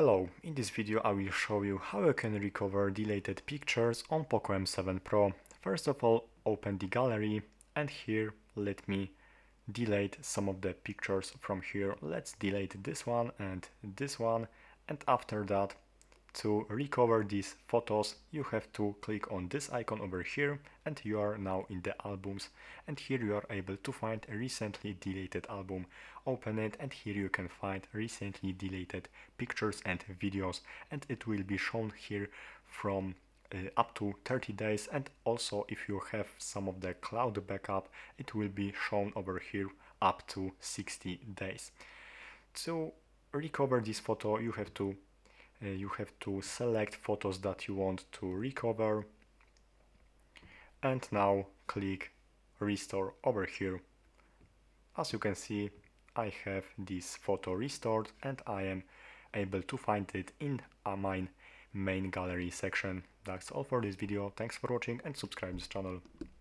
Hello, in this video I will show you how you can recover deleted pictures on POCO M7 Pro. First of all, open the gallery and here let me delete some of the pictures from here. Let's delete this one and after that, to recover these photos you have to click on this icon over here and you are now in the albums, and here you are able to find a recently deleted album. Open it and here you can find recently deleted pictures and videos, and it will be shown here from up to 30 days, and also if you have some of the cloud backup it will be shown over here up to 60 days. To recover this photo you have to select photos that you want to recover and now click restore over here. As you can see, I have this photo restored and I am able to find it in my main gallery section. That's all for this video. Thanks for watching and subscribe this channel.